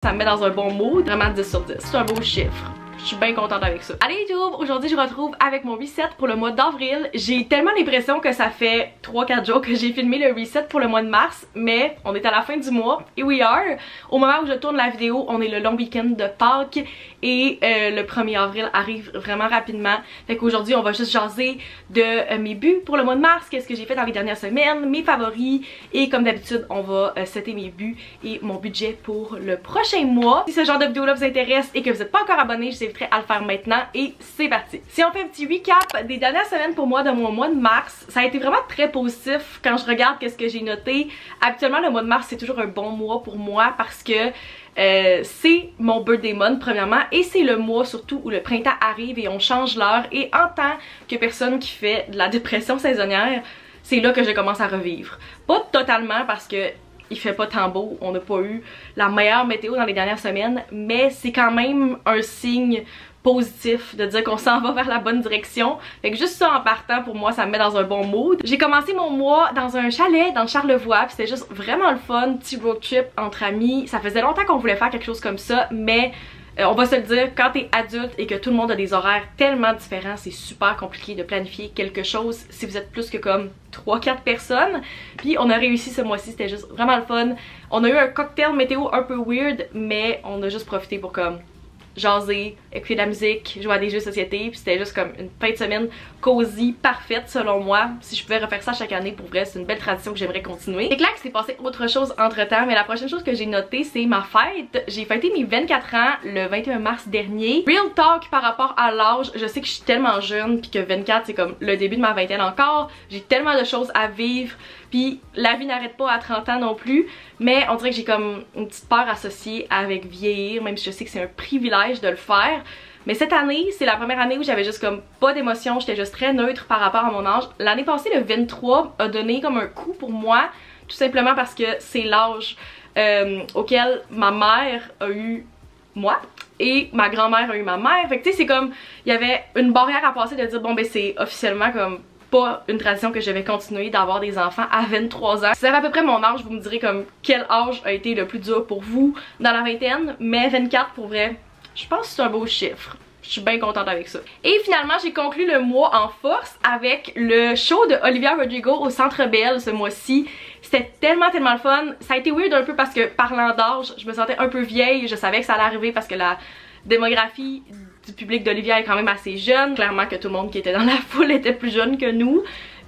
Ça me met dans un bon mood, vraiment 10 sur 10. C'est un beau chiffre. Je suis bien contente avec ça. Allez YouTube, aujourd'hui je vous retrouve avec mon reset pour le mois d'avril. J'ai tellement l'impression que ça fait 3-4 jours que j'ai filmé le reset pour le mois de mars, mais on est à la fin du mois et we are. Au moment où je tourne la vidéo, on est le long week-end de Pâques et le 1er avril arrive vraiment rapidement. Fait qu'aujourd'hui on va juste jaser de mes buts pour le mois de mars, qu'est-ce que j'ai fait dans les dernières semaines, mes favoris et comme d'habitude on va setter mes buts et mon budget pour le prochain mois. Si ce genre de vidéo là vous intéresse et que vous n'êtes pas encore abonné, je vous inviterai à le faire maintenant et c'est parti. Si on fait un petit recap des dernières semaines pour moi de mon mois de mars, ça a été vraiment très positif quand je regarde qu'est-ce que j'ai noté. Habituellement le mois de mars c'est toujours un bon mois pour moi parce que c'est mon birthday month premièrement et c'est le mois surtout où le printemps arrive et on change l'heure et en tant que personne qui fait de la dépression saisonnière, c'est là que je commence à revivre. Pas totalement parce que il fait pas tant beau, on n'a pas eu la meilleure météo dans les dernières semaines, mais c'est quand même un signe positif de dire qu'on s'en va vers la bonne direction. Fait que juste ça en partant pour moi ça me met dans un bon mood. J'ai commencé mon mois dans un chalet dans Charlevoix puis c'était juste vraiment le fun, petit road trip entre amis. Ça faisait longtemps qu'on voulait faire quelque chose comme ça mais on va se le dire, quand t'es adulte et que tout le monde a des horaires tellement différents, c'est super compliqué de planifier quelque chose si vous êtes plus que comme 3-4 personnes. Puis on a réussi ce mois-ci, c'était juste vraiment le fun. On a eu un cocktail météo un peu weird, mais on a juste profité pour comme jaser, écouter de la musique, jouer à des jeux de société, puis c'était juste comme une fin de semaine cosy, parfaite selon moi. Si je pouvais refaire ça chaque année, pour vrai, c'est une belle tradition que j'aimerais continuer. C'est clair que c'est passé autre chose entre temps, mais la prochaine chose que j'ai notée, c'est ma fête. J'ai fêté mes 24 ans le 21 mars dernier. Real talk par rapport à l'âge, je sais que je suis tellement jeune, puis que 24 c'est comme le début de ma vingtaine encore. J'ai tellement de choses à vivre, puis la vie n'arrête pas à 30 ans non plus, mais on dirait que j'ai comme une petite peur associée avec vieillir, même si je sais que c'est un privilège de le faire. Mais cette année, c'est la première année où j'avais juste comme pas d'émotion, j'étais juste très neutre par rapport à mon âge. L'année passée, le 23 a donné comme un coup pour moi, tout simplement parce que c'est l'âge auquel ma mère a eu moi et ma grand-mère a eu ma mère. Fait que tu sais, c'est comme, il y avait une barrière à passer de dire bon ben c'est officiellement comme pas une tradition que je vais continuer d'avoir des enfants à 23 ans. Si vous avez à peu près mon âge, vous me direz comme quel âge a été le plus dur pour vous dans la vingtaine, mais 24 pour vrai, je pense que c'est un beau chiffre. Je suis bien contente avec ça. Et finalement, j'ai conclu le mois en force avec le show de Olivia Rodrigo au Centre Bell ce mois-ci. C'était tellement le fun. Ça a été weird un peu parce que parlant d'âge, je me sentais un peu vieille. Je savais que ça allait arriver parce que la démographie du public d'Olivia est quand même assez jeune. Clairement que tout le monde qui était dans la foule était plus jeune que nous.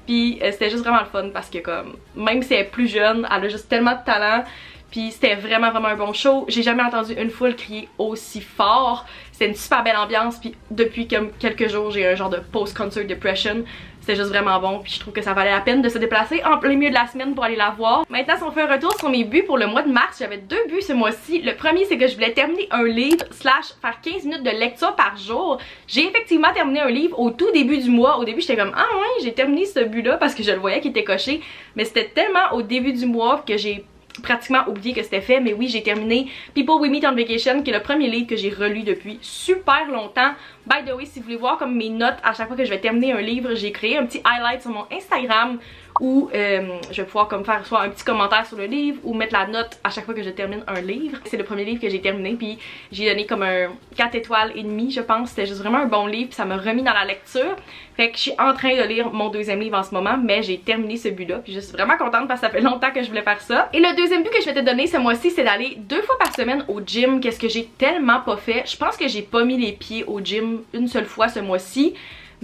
Puis c'était juste vraiment le fun parce que comme même si elle est plus jeune, elle a juste tellement de talent. Puis c'était vraiment un bon show. J'ai jamais entendu une foule crier aussi fort. C'était une super belle ambiance. Puis depuis comme quelques jours, j'ai un genre de post-concert depression. C'était juste vraiment bon. Puis je trouve que ça valait la peine de se déplacer en plein milieu de la semaine pour aller la voir. Maintenant, si on fait un retour sur mes buts pour le mois de mars, j'avais 2 buts ce mois-ci. Le premier, c'est que je voulais terminer un livre / faire 15 minutes de lecture par jour. J'ai effectivement terminé un livre au tout début du mois. Au début, j'étais comme ah ouais, j'ai terminé ce but-là parce que je le voyais qui était coché. Mais c'était tellement au début du mois que j'ai pratiquement oublié que c'était fait, mais oui, j'ai terminé People We Meet on Vacation, qui est le premier livre que j'ai relu depuis super longtemps. By the way, si vous voulez voir comme mes notes à chaque fois que je vais terminer un livre, j'ai créé un petit highlight sur mon Instagram où je vais pouvoir comme faire soit un petit commentaire sur le livre ou mettre la note à chaque fois que je termine un livre. C'est le premier livre que j'ai terminé puis j'ai donné comme un 4 étoiles et demi je pense. C'était juste vraiment un bon livre puis ça m'a remis dans la lecture. Fait que je suis en train de lire mon deuxième livre en ce moment, mais j'ai terminé ce but là puis je suis vraiment contente parce que ça fait longtemps que je voulais faire ça. Et le deuxième but que je vais te donner ce mois-ci, c'est d'aller 2 fois par semaine au gym. Qu'est-ce que j'ai tellement pas fait. Je pense que j'ai pas mis les pieds au gym une seule fois ce mois-ci.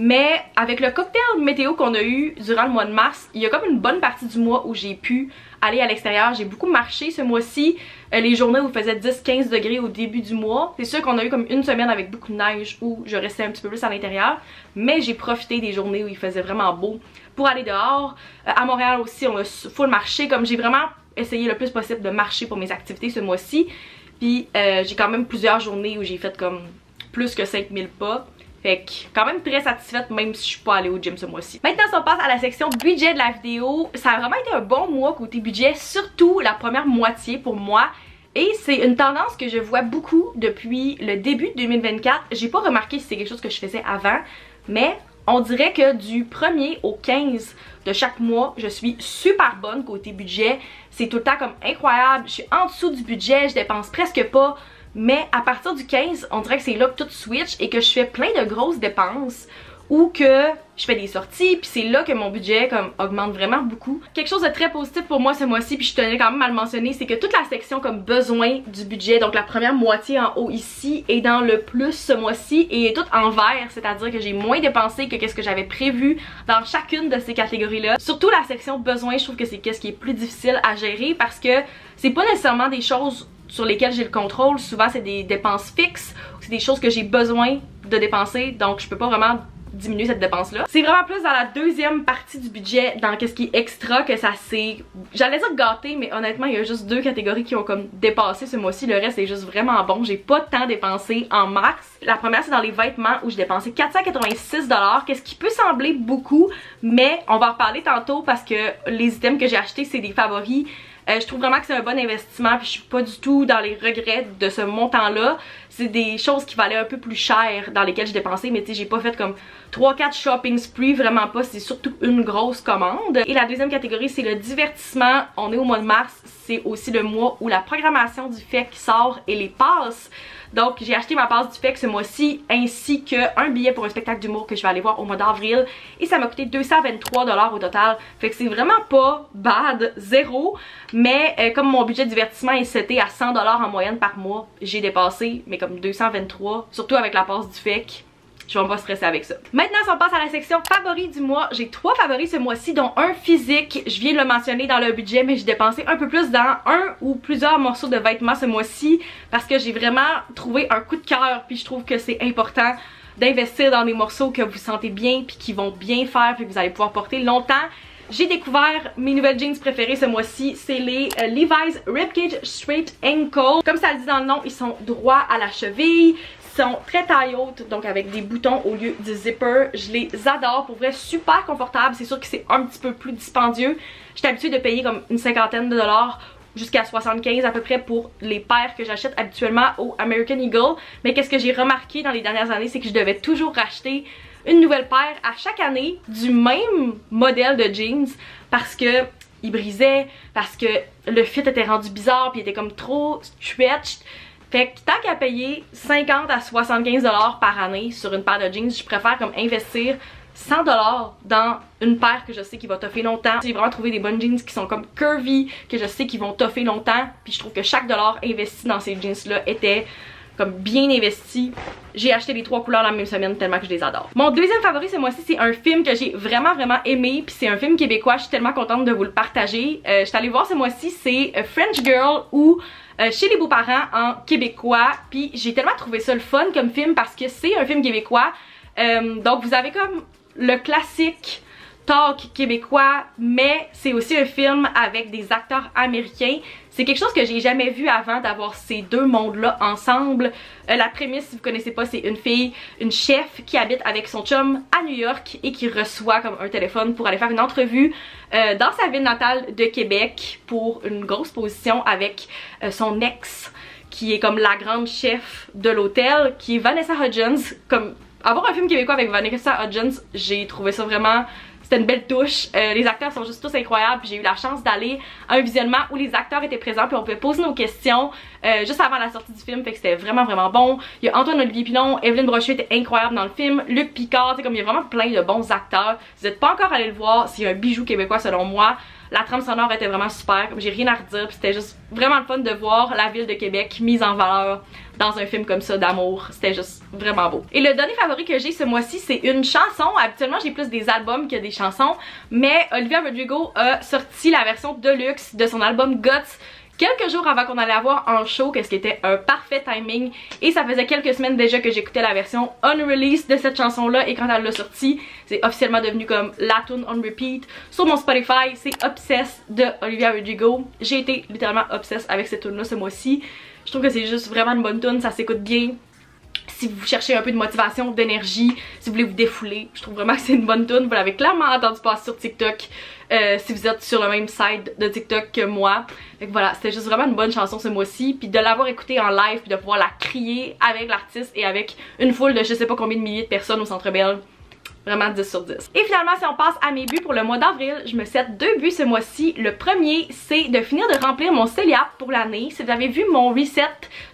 Mais avec le cocktail météo qu'on a eu durant le mois de mars, il y a comme une bonne partie du mois où j'ai pu aller à l'extérieur. J'ai beaucoup marché ce mois-ci, les journées où il faisait 10-15 degrés au début du mois. C'est sûr qu'on a eu comme une semaine avec beaucoup de neige où je restais un petit peu plus à l'intérieur. Mais j'ai profité des journées où il faisait vraiment beau pour aller dehors. À Montréal aussi, on a full marché. Comme j'ai vraiment essayé le plus possible de marcher pour mes activités ce mois-ci. Puis j'ai quand même plusieurs journées où j'ai fait comme plus que 5000 pas. Fait que quand même très satisfaite même si je suis pas allée au gym ce mois-ci. Maintenant si on passe à la section budget de la vidéo, ça a vraiment été un bon mois côté budget, surtout la première moitié pour moi. Et c'est une tendance que je vois beaucoup depuis le début de 2024. J'ai pas remarqué si c'est quelque chose que je faisais avant, mais On dirait que du 1er au 15 de chaque mois, je suis super bonne côté budget. C'est tout le temps comme incroyable. Je suis en dessous du budget, je dépense presque pas. Mais à partir du 15, on dirait que c'est là que tout switch et que je fais plein de grosses dépenses ou que je fais des sorties, puis c'est là que mon budget comme augmente vraiment beaucoup. Quelque chose de très positif pour moi ce mois-ci, puis je tenais quand même à le mentionner, c'est que toute la section comme besoin du budget, donc la première moitié en haut ici, est dans le plus ce mois-ci et est toute en vert, c'est-à-dire que j'ai moins dépensé que qu'est-ce que j'avais prévu dans chacune de ces catégories-là. Surtout la section besoin, je trouve que c'est qu'est-ce qui est plus difficile à gérer parce que c'est pas nécessairement des choses sur lesquelles j'ai le contrôle, souvent c'est des dépenses fixes, c'est des choses que j'ai besoin de dépenser, donc je peux pas vraiment diminuer cette dépense là. C'est vraiment plus dans la deuxième partie du budget, dans qu'est-ce qui est extra, que ça s'est, j'allais dire gâté, mais honnêtement il y a juste deux catégories qui ont comme dépassé ce mois-ci, le reste est juste vraiment bon. J'ai pas tant dépensé en mars. La première c'est dans les vêtements où j'ai dépensé 486$, qu'est-ce qui peut sembler beaucoup, mais on va en reparler tantôt parce que les items que j'ai achetés c'est des favoris. Je trouve vraiment que c'est un bon investissement puis je suis pas du tout dans les regrets de ce montant là. C'est des choses qui valaient un peu plus cher dans lesquelles j'ai dépensé, mais tu sais j'ai pas fait comme 3-4 shopping spree, vraiment pas, c'est surtout une grosse commande. Et la deuxième catégorie c'est le divertissement. On est au mois de mars, c'est aussi le mois où la programmation du FEC sort et les passes. Donc j'ai acheté ma passe du FEC ce mois-ci ainsi qu'un billet pour un spectacle d'humour que je vais aller voir au mois d'avril et ça m'a coûté 223$ au total. Fait que c'est vraiment pas bad, zéro. Mais comme mon budget de divertissement est seté à 100$ en moyenne par mois, j'ai dépassé mais comme 223, surtout avec la passe du FEC. Je vais pas stresser avec ça. Maintenant, si on passe à la section favoris du mois, j'ai 3 favoris ce mois-ci, dont un physique. Je viens de le mentionner dans le budget, mais j'ai dépensé un peu plus dans un ou plusieurs morceaux de vêtements ce mois-ci parce que j'ai vraiment trouvé un coup de cœur. Puis je trouve que c'est important d'investir dans des morceaux que vous sentez bien puis qui vont bien faire puis que vous allez pouvoir porter longtemps. J'ai découvert mes nouvelles jeans préférées ce mois-ci, c'est les Levi's Ribcage Straight Ankle. Comme ça le dit dans le nom, ils sont droits à la cheville. Sont très taille haute, donc avec des boutons au lieu du zipper. Je les adore, pour vrai, super confortable. C'est sûr que c'est un petit peu plus dispendieux. J'étais habituée de payer comme une cinquantaine de dollars jusqu'à 75 à peu près pour les paires que j'achète habituellement au American Eagle. Mais qu'est-ce que j'ai remarqué dans les dernières années, c'est que je devais toujours racheter une nouvelle paire à chaque année du même modèle de jeans parce que il brisait, parce que le fit était rendu bizarre puis il était comme trop stretched. Fait que tant qu'à payer 50 à 75$ par année sur une paire de jeans, je préfère comme investir 100$ dans une paire que je sais qui va toffer longtemps. J'ai vraiment trouvé des bonnes jeans qui sont comme curvy, que je sais qui vont toffer longtemps. Puis je trouve que chaque dollar investi dans ces jeans là était comme bien investi. J'ai acheté les 3 couleurs la même semaine tellement que je les adore. Mon deuxième favori ce mois-ci c'est un film que j'ai vraiment aimé. Puis c'est un film québécois, je suis tellement contente de vous le partager. Je suis allée voir ce mois-ci, c'est French Girl ou Chez les beaux-parents en québécois. Puis j'ai tellement trouvé ça le fun comme film parce que c'est un film québécois. Donc vous avez comme le classique talk québécois, mais c'est aussi un film avec des acteurs américains. C'est quelque chose que j'ai jamais vu avant, d'avoir ces deux mondes-là ensemble. La prémisse, si vous connaissez pas, c'est une fille, une chef qui habite avec son chum à New York et qui reçoit comme un téléphone pour aller faire une entrevue dans sa ville natale de Québec pour une grosse position avec son ex qui est comme la grande chef de l'hôtel, qui est Vanessa Hudgens. Comme avoir un film québécois avec Vanessa Hudgens, j'ai trouvé ça vraiment... C'était une belle touche. Les acteurs sont juste tous incroyables. J'ai eu la chance d'aller à un visionnement où les acteurs étaient présents puis on pouvait poser nos questions juste avant la sortie du film. Fait que c'était vraiment bon. Il y a Antoine-Olivier Pilon, Evelyne Brochu était incroyable dans le film, Luc Picard, comme il y a vraiment plein de bons acteurs. Si vous n'êtes pas encore allé le voir, c'est un bijou québécois selon moi. La trame sonore était vraiment super, j'ai rien à redire, c'était juste vraiment le fun de voir la ville de Québec mise en valeur dans un film comme ça d'amour, c'était juste vraiment beau. Et le dernier favori que j'ai ce mois-ci, c'est une chanson. Habituellement j'ai plus des albums que des chansons, mais Olivia Rodrigo a sorti la version deluxe de son album Guts quelques jours avant qu'on allait avoir un show, qu'est-ce qui était un parfait timing, et ça faisait quelques semaines déjà que j'écoutais la version unreleased de cette chanson là, et quand elle l'a sortie, c'est officiellement devenu comme la tune on repeat sur mon Spotify. C'est Obsessed de Olivia Rodrigo. J'ai été littéralement obsessed avec cette tune là ce mois-ci. Je trouve que c'est juste vraiment une bonne tune, ça s'écoute bien. Si vous cherchez un peu de motivation, d'énergie, si vous voulez vous défouler, je trouve vraiment que c'est une bonne tune. Vous l'avez clairement entendu passer sur TikTok si vous êtes sur le même site de TikTok que moi. Donc voilà, c'était juste vraiment une bonne chanson ce mois-ci. Puis de l'avoir écoutée en live, puis de pouvoir la crier avec l'artiste et avec une foule de je sais pas combien de milliers de personnes au Centre Bell, Vraiment 10 sur 10. Et finalement, si on passe à mes buts pour le mois d'avril, je me set 2 buts ce mois-ci. Le premier, c'est de finir de remplir mon CELIAP pour l'année. Si vous avez vu mon reset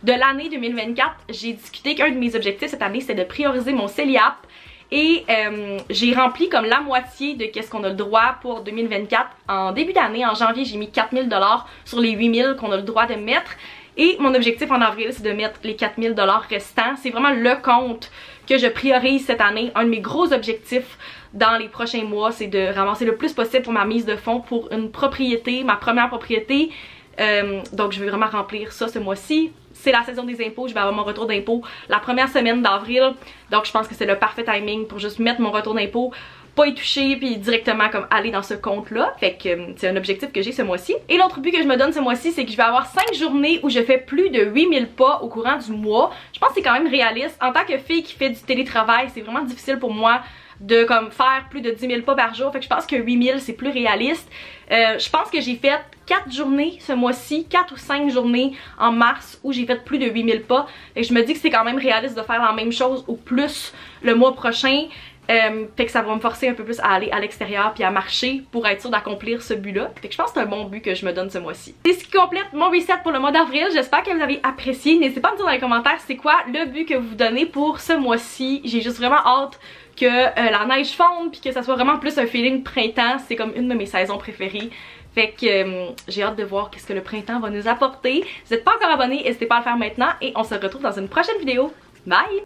de l'année 2024, j'ai discuté qu'un de mes objectifs cette année, c'est de prioriser mon CELIAP. Et j'ai rempli comme la moitié de qu'est-ce qu'on a le droit pour 2024. En début d'année, en janvier, j'ai mis 4000 $ sur les 8000 qu'on a le droit de mettre. Et mon objectif en avril, c'est de mettre les 4000 $ restants. C'est vraiment le compte que je priorise cette année. Un de mes gros objectifs dans les prochains mois, c'est de ramasser le plus possible pour ma mise de fonds pour une propriété, ma première propriété. Donc je vais vraiment remplir ça ce mois-ci. C'est la saison des impôts, je vais avoir mon retour d'impôt la première semaine d'avril. Donc je pense que c'est le parfait timing pour juste mettre mon retour d'impôt, pas y toucher, puis directement comme aller dans ce compte-là. Fait que c'est un objectif que j'ai ce mois-ci. Et l'autre but que je me donne ce mois-ci, c'est que je vais avoir 5 journées où je fais plus de 8000 pas au courant du mois. Je pense que c'est quand même réaliste. En tant que fille qui fait du télétravail, c'est vraiment difficile pour moi de comme faire plus de 10 000 pas par jour. Fait que je pense que 8000 c'est plus réaliste. Je pense que j'ai fait 4 journées ce mois-ci, 4 ou 5 journées en mars où j'ai fait plus de 8000 pas. Fait que je me dis que c'est quand même réaliste de faire la même chose ou plus le mois prochain. Fait que ça va me forcer un peu plus à aller à l'extérieur puis à marcher pour être sûr d'accomplir ce but-là. Fait que je pense que c'est un bon but que je me donne ce mois-ci. C'est ce qui complète mon reset pour le mois d'avril. J'espère que vous avez apprécié. N'hésitez pas à me dire dans les commentaires c'est quoi le but que vous vous donnez pour ce mois-ci. J'ai juste vraiment hâte que la neige fonde puis que ça soit vraiment plus un feeling printemps. C'est comme une de mes saisons préférées. Fait que j'ai hâte de voir qu'est-ce que le printemps va nous apporter. Si vous n'êtes pas encore abonné, n'hésitez pas à le faire maintenant et on se retrouve dans une prochaine vidéo. Bye!